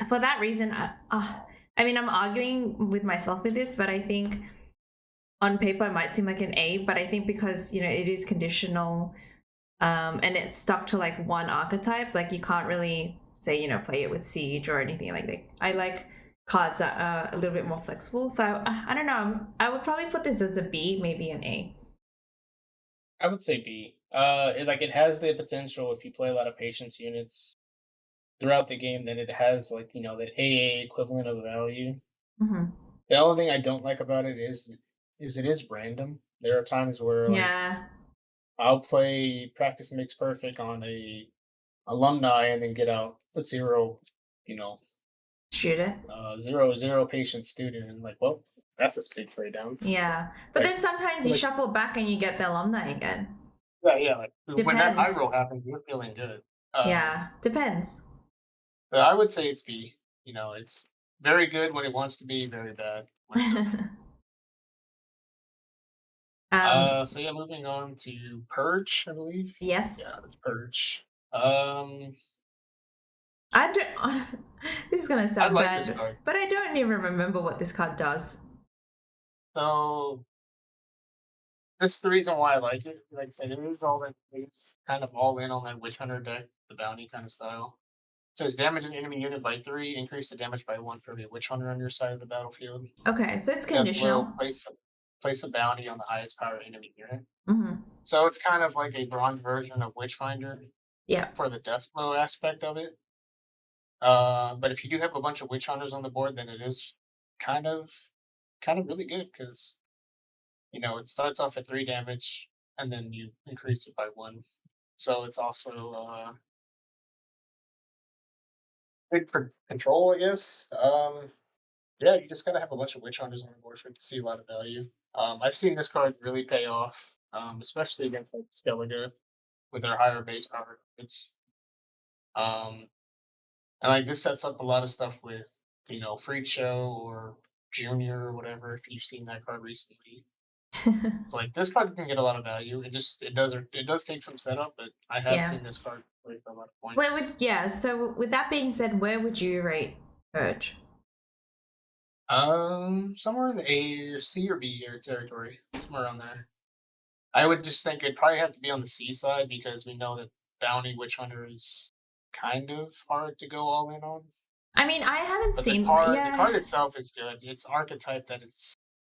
for that reason, I mean, I'm arguing with myself with this, but I think on paper it might seem like an A, but I think because it is conditional, and it's stuck to like one archetype, like you can't really say play it with siege or anything like that. I like cards that are a little bit more flexible, so I don't know. I would probably put this as a B, maybe an A. I would say B. It has the potential if you play a lot of patience units throughout the game, then it has like that AA equivalent of value. Hmm. The only thing I don't like about it is it is random. There are times where like Yeah, I'll play practice makes perfect on a alumni and then get out a zero, you know, shoot it. zero patient student and like, well, that's a big trade down. Yeah, but Like, then sometimes you like- shuffle back and you get the alumni again. Yeah. Like when that high Depends. roll happens, you're feeling good. Yeah, depends. But I would say it's B. You know, it's very good when it wants to be, very bad when it doesn't. So yeah, moving on to Purge, I believe. Yes. Yeah, it's Purge. I don't. This is gonna I sound like this bad, card. but I don't even remember what this card does. So that's the reason why I like it. Like I said, it's kind of all in on that Witch Hunter deck, the bounty kind of style. It says damage an enemy unit by 3, increase the damage by 1 for every Witch Hunter on your side of the battlefield. Okay, so it's Death blow, conditional. place a bounty on the highest power enemy unit. Mm-hmm. So it's kind of like a bronze version of Witchfinder. Yeah. For the death blow aspect of it. But if you do have a bunch of witch hunters on the board, then it is kind of really good because it starts off at 3 damage and then you increase it by 1. So it's also good for control, I guess. Yeah, you just gotta have a bunch of witch hunters on the board for it to see a lot of value. I've seen this card really pay off, especially against like Skellige with their higher base power cards. Um, And like this sets up a lot of stuff with, Freak Show or Junior or whatever, if you've seen that card recently. So like this card can get a lot of value. It does take some setup, but I have Yeah. seen this card play for a lot of points. So with that being said, where would you rate Purge? Somewhere in the A or C or B or territory. Somewhere around there. I would just think it'd probably have to be on the C side because we know that Bounty Witch Hunter is kind of hard to go all in on. I mean, I haven't But seen. the card itself is good. Its archetype that it's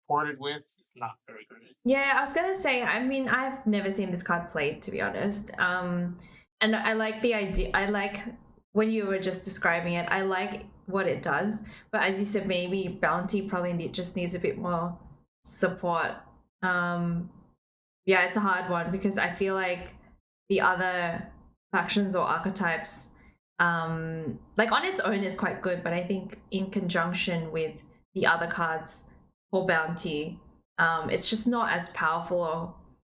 ported with is not very good. Yeah, I was gonna say. I mean, I've never seen this card played, to be honest. And I like the idea. I like when you were just describing it. I like what it does, but as you said, maybe Bounty probably just needs a bit more support. Yeah, it's a hard one because I feel like the other factions or archetypes, like on its own, it's quite good, but I think in conjunction with the other cards for Bounty, it's just not as powerful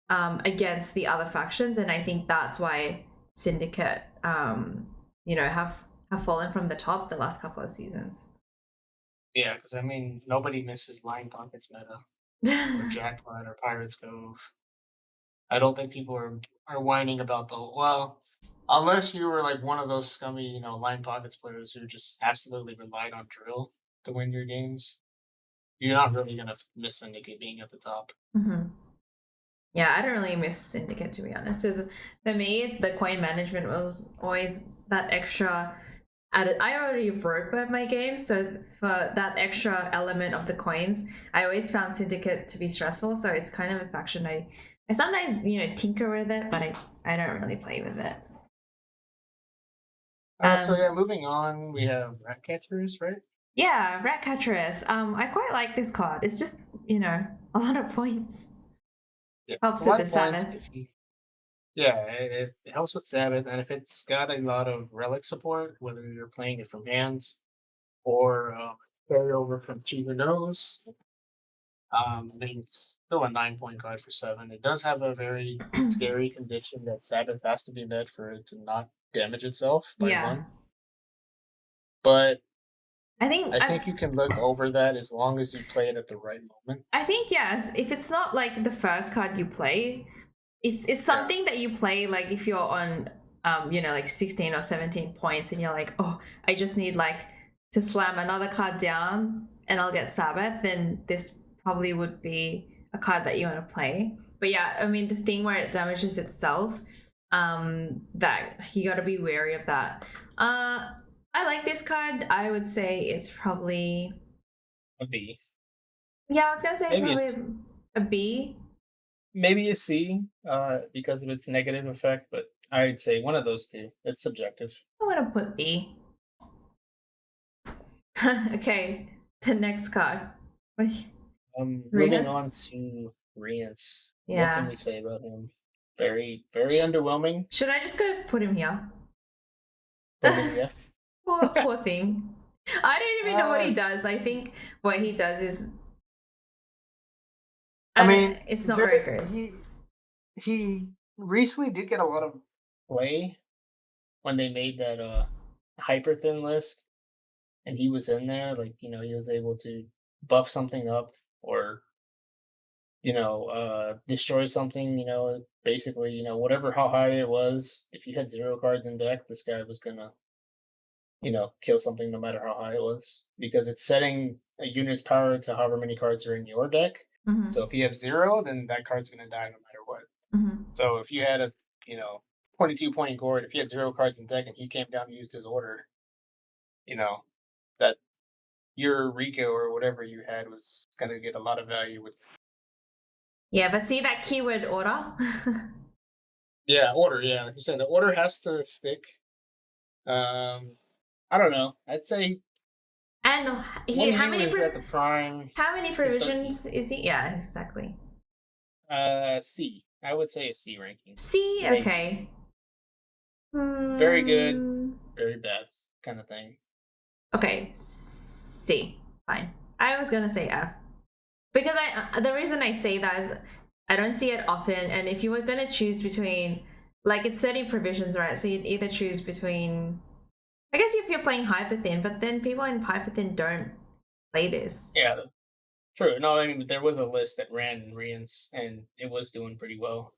against the other factions, and I think that's why Syndicate, have fallen from the top the last couple of seasons. Yeah, because I mean, nobody misses Line Pockets meta or Jackpot or Pirates Cove. I don't think people are whining about unless you were like one of those scummy, Line Pockets players who just absolutely relied on drill to win your games. You're not really gonna miss Syndicate being at the top. Mm-hmm. Yeah, I don't really miss Syndicate, to be honest. Because for me, the coin management was always that extra added. I already broke by my game, so for that extra element of the coins, I always found Syndicate to be stressful. So it's kind of a faction I sometimes tinker with it, but I don't really play with it. So yeah, moving on, we have Ratcatchers, right? Yeah, Ratcatcheress. I quite like this card. It's just a lot of points. Yeah, Helps a lot with of the points Sabbath. it helps with Sabbath, and if it's got a lot of relic support, whether you're playing it from hands or it's carry over from Cheater Nose, I mean, it's still a 9-point card for 7. It does have a very scary condition that Sabbath has to be met for it to not damage itself by 1. But I think you can look over that as long as you play it at the right moment. I think yes. If it's not like the first card you play, it's something that you play like if you're on like 16 or 17 points and you're like, oh, I just need like to slam another card down and I'll get Sabbath, then this probably would be a card that you want to play. But yeah, I mean the thing where it damages itself, that you got to be wary of that. I like this card. I would say it's probably A B. Yeah, I was gonna say Maybe probably a B. Maybe a C, because of its negative effect, but I'd say one of those two. It's subjective. I want to put B. Okay, the next card. Moving on to Rience. Yeah. What can we say about him? Very, very underwhelming. Should I just go put him here? Poor thing. I don't even know what he does. I think what he does is It's not very good. He recently did get a lot of play when they made that hyper thin list, and he was in there. Like he was able to buff something up or destroy something. Basically, whatever how high it was. If you had 0 cards in deck, this guy was gonna kill something no matter how high it was because it's setting a unit's power to however many cards are in your deck. Mm-hmm. So if you have 0, then that card's gonna die no matter what. Mm-hmm. So if you had a 22-point Gord, if you had 0 cards in deck and he came down and used his order, that your Rico or whatever you had was gonna get a lot of value with. Yeah, but see that keyword order? Yeah, order. Yeah, like you said, the order has to stick. I don't know. I'd say And how many is at the prime? How many provisions is he? Yeah, exactly. C. I would say a C ranking. C, Maybe. okay. Very good, very bad kind of thing. Okay, C. Fine. I was gonna say F. Because the reason I say that is I don't see it often, and if you were gonna choose between, like, it's 30 provisions, right? So you'd either choose between, I guess if you're playing Hyperthin, but then people in Hyperthin don't play this. Yeah, true. No, I mean, there was a list that ran in Rians, and it was doing pretty well.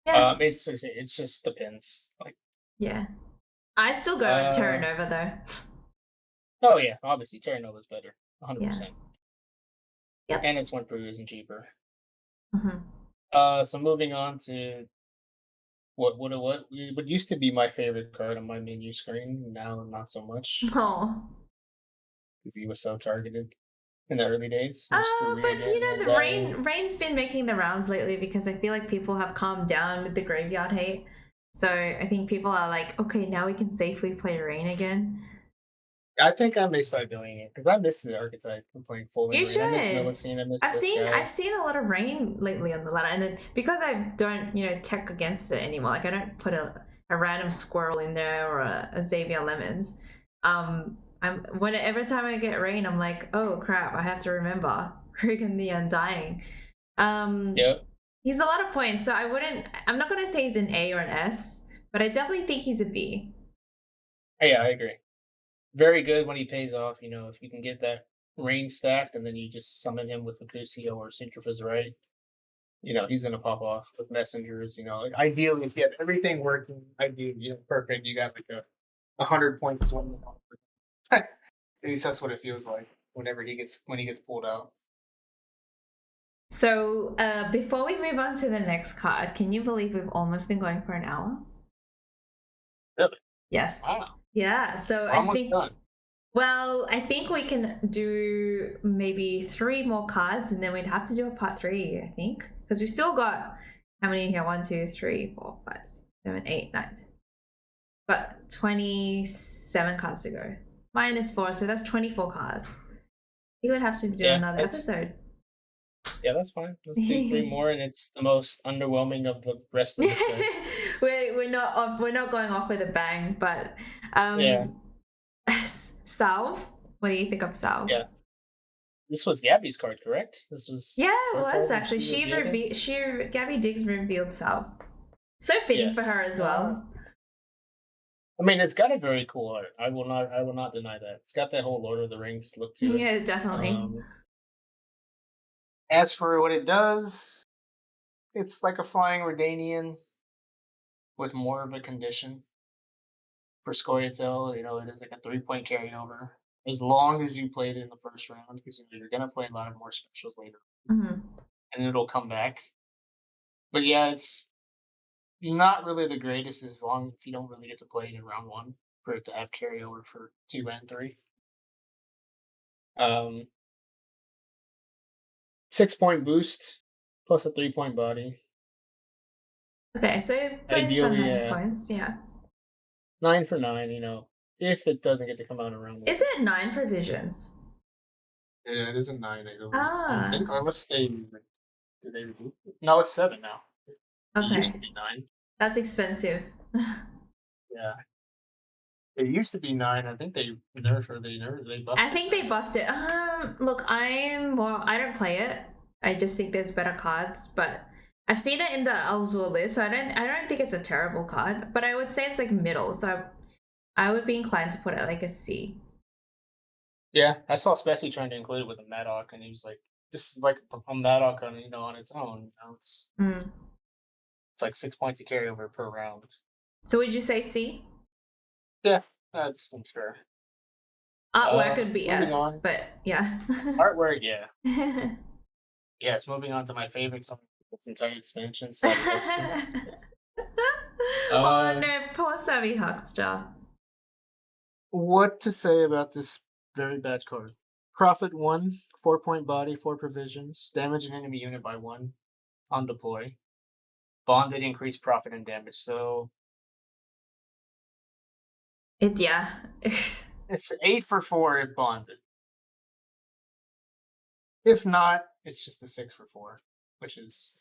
Yeah. It just depends. Like, yeah. I'd still go with Terra Nova, though. Oh, yeah, obviously, Terra Nova's better. 100%. Yep. And it's 1 provision cheaper. Mm-hmm. So moving on to what used to be my favorite card on my menu screen, now not so much. Oh. He was so targeted in the early days. But the Rain's been making the rounds lately because I feel like people have calmed down with the graveyard hate. So I think people are like, okay, now we can safely play Rain again. I think I may start doing it because I miss the archetype of playing full Rain. Should. I miss Melasin. I miss I've seen a lot of Rain lately on the ladder, and then because I don't tech against it anymore, like I don't put a random squirrel in there or a Xavier Lemons. Every time I get Rain, I'm like, oh crap, I have to remember Rigan the Undying. Yep. He's a lot of points, so I'm not gonna say he's an A or an S, but I definitely think he's a B. Yeah, I agree. Very good when he pays off. If you can get that Rain stacked and then you just summon him with Lucacio or Centrifuge, right? He's gonna pop off with messengers. Ideally, if you have everything working, perfect. You got like a 100 point swing. At least that's what it feels like when he gets pulled out. So before we move on to the next card, can you believe we've almost been going for an hour? Really? Yes. Wow. Yeah. So We're almost done. Well, I think we can do maybe 3 more cards, and then we'd have to do a part 3. I think because we still got how many here? 1, 2, 3, 4, 5, 6, 7, 8, 9. Got 27 cards to go. -4, so that's 24 cards. We would have to do another episode. Yeah, that's fine. Let's do 3 more, and it's the most underwhelming of the rest of the set. we're not going off with a bang, but Salve. What do you think of Salve? Yeah, this was Gabby's card, correct? This was it was actually Gabby Diggs revealed Salve. So fitting for her as well. I mean, it's got a very cool art. I will not deny that. It's got that whole Lord of the Rings look to it. Yeah, definitely. As for what it does, it's like a flying Redanian with more of a condition. For Scoia'tael, it is like a 3-point carryover. As long as you played it in the first round, because you're going to play a lot of more specials later. Mm-hmm. And it'll come back. But yeah, it's not really the greatest as long if you don't really get to play it in round 1 for it to have carryover for 2 and 3. 6-point boost plus a 3-point body. Okay, so plays for 9 points, yeah. 9 for 9, if it doesn't get to come out around 1. Is it 9 provisions? Yeah, it is a 9, I think, unless did they remove it? No, it's 7 now. Okay. It used to be 9. That's expensive. Yeah. It used to be 9. I think they buffed it. I think they buffed it. Look, I don't play it. I just think there's better cards, but I've seen it in the Alzur list, so I don't think it's a terrible card, but I would say it's like middle, so I would be inclined to put it like a C. Yeah, I saw Spessy trying to include it with a Madoc, and he was like, "This is like a Madoc on on its own. It's like 6 points of carryover per round." So would you say C? Yeah, that's fair. Artwork would be Moving S, on. but yeah. Artwork, yeah. Yes, moving on to my favorite song this entire expansion, Savvy Huckster. Oh no, poor Savvy Huckster. What to say about this very bad card? Profit 1, 4-point body, 4 provisions, damage an enemy unit by 1 on deploy. Bonded, increase profit and damage. So Yeah. it's 8 for 4 if bonded. If not, it's just a 6 for 4, which is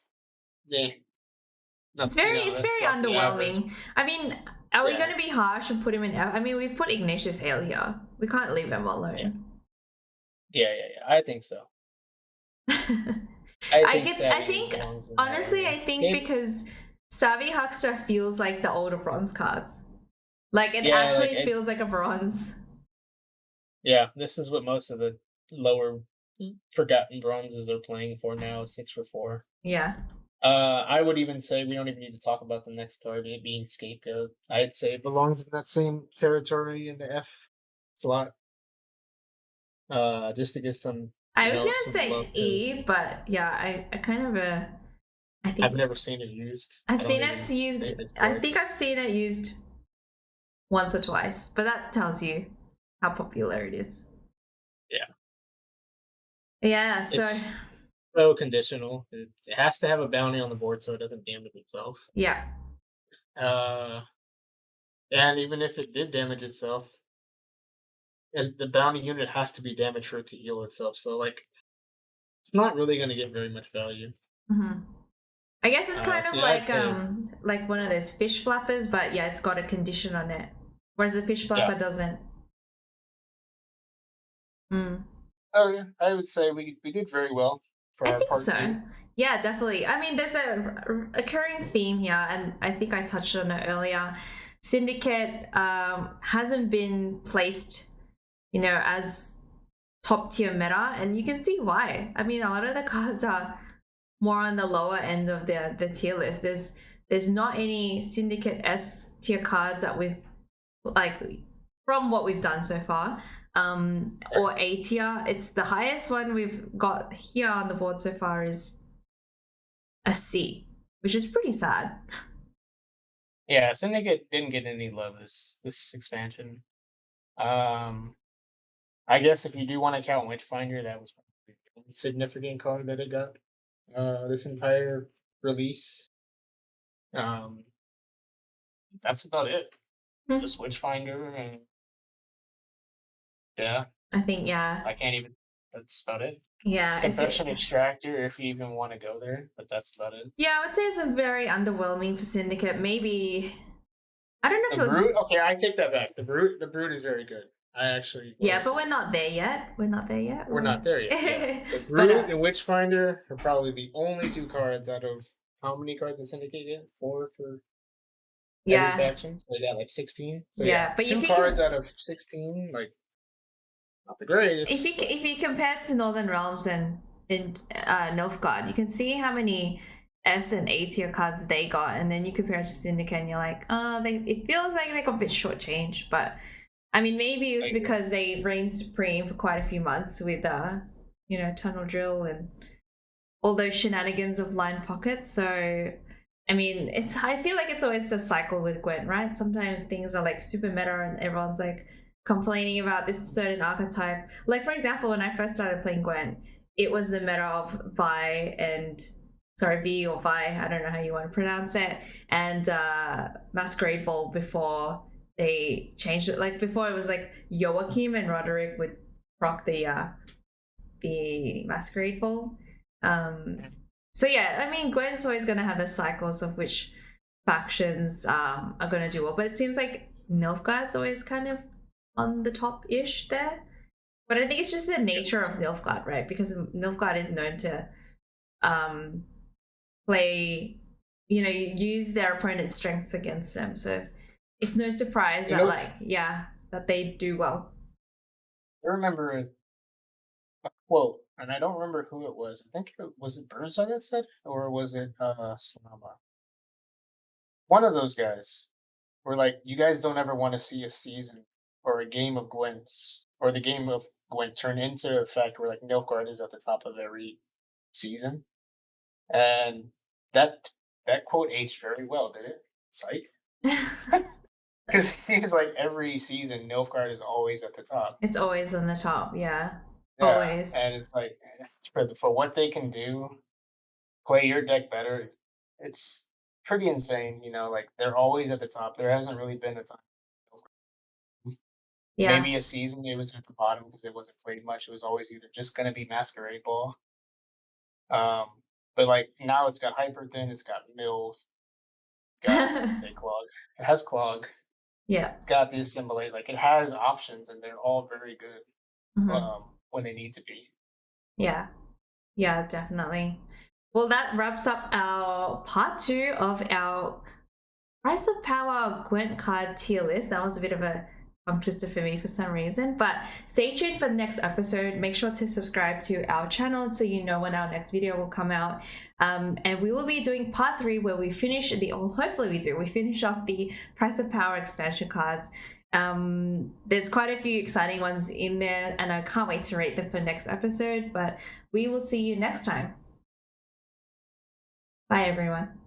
It's very underwhelming. I mean, are we going to be harsh and put him in? I mean, we've put Ignatius Hale here. We can't leave him alone. Yeah. I think so. I think honestly, I think because Savvy Huckster feels like the older bronze cards. Like it actually feels like a bronze. Yeah, this is what most of the lower forgotten bronzes are playing for now, 6 for 4. Yeah. I would even say we don't even need to talk about the next card, it being Scapegoat. I'd say it belongs in that same territory in the F slot. Just to give some. I was gonna say E, but yeah, I kind of I think I've never seen it used. I've seen it used. I think I've seen it used once or twice, but that tells you how popular it is. Yeah. Yeah. So. It's so conditional. It has to have a bounty on the board so it doesn't damage itself. Yeah. And even if it did damage itself, the bounty unit has to be damaged for it to heal itself. So, like, it's not really going to get very much value. Mm-hmm. I guess it's kind of like one of those fish flappers, but yeah, it's got a condition on it, whereas the fish flapper doesn't. Oh yeah, I would say we did very well for our part 2. Yeah, definitely. I mean, there's a recurring theme here, and I think I touched on it earlier. Syndicate hasn't been placed, as top tier meta, and you can see why. I mean, a lot of the cards are more on the lower end of the tier list. There's not any Syndicate S tier cards that we've from what we've done so far. Or A tier. It's the highest one we've got here on the board so far is a C, which is pretty sad. Yeah, Syndicate didn't get any love this expansion. I guess if you do want to count Witchfinder, that was probably a significant card that it got this entire release. That's about it. Just Witchfinder and yeah. I think I can't even. That's about it. Yeah, Confession Extractor, if you even want to go there, but that's about it. Yeah, I would say it's a very underwhelming for Syndicate. Maybe I don't know if it was. Brute? Okay, I take that back. The Brute is very good. I actually. Yeah, but we're not there yet. We're not there yet. We're not there yet. Yeah. The Brute and Witchfinder are probably the only 2 cards out of how many cards does Syndicate get? 4 for every faction. So they got like 16. So yeah, but 2 cards out of 16, like. Not the greatest. If you compare it to Northern Realms and in Nilfgaard, you can see how many S and A tier cards they got, and then you compare it to Syndicate, and you're like, it feels like they got a bit shortchanged. But I mean, maybe it's because they reigned supreme for quite a few months with Tunnel Drill and all those shenanigans of line pockets. So I mean, I feel like it's always the cycle with Gwent, right? Sometimes things are like super meta, and everyone's like complaining about this certain archetype. Like, for example, when I first started playing Gwent, it was the meta of V or Vi, I don't know how you want to pronounce it, and Masquerade Ball before they changed it. Like, before it was like Joachim and Roderick would proc the Masquerade Ball. So yeah, I mean, Gwent's always going to have the cycles of which factions are going to do well, but it seems like Nilfgaard's always kind of on the top-ish there. But I think it's just the nature of Nilfgaard, right? Because Nilfgaard is known to play, you use their opponent's strength against them. So it's no surprise You that know, that they do well. I remember a quote, and I don't remember who it was. I think it was it Burza that said, or was it Slama? One of those guys were like, "You guys don't ever want to see a season or a game of Gwent's or the game of Gwent turn into the fact where like Nilfgaard is at the top of every season." And that that quote aged very well, did it? Psych. Because it seems like every season Nilfgaard is always at the top. It's always on the top, yeah. Yeah, Always. and it's like for what they can do, play your deck better. It's pretty insane, like they're always at the top. There hasn't really been a time. Yeah. Maybe a season it was at the bottom because it wasn't played much. It was always either just gonna be Masquerade Ball. But like now it's got Hyper Thin, it's got Mills, got say Clog. It has Clog. Yeah. It's got the Assimilate. Like it has options and they're all very good Mhm. when they need to be. Yeah. Yeah, definitely. Well, that wraps up our part 2 of our Rise of Power Gwent card tier list. That was a bit of a tongue twister for me for some reason, but stay tuned for the next episode. Make sure to subscribe to our channel so you know when our next video will come out. And we will be doing part 3 where we finish hopefully we finish off the Price of Power expansion cards. There's quite a few exciting ones in there and I can't wait to rate them for next episode, but we will see you next time. Bye everyone.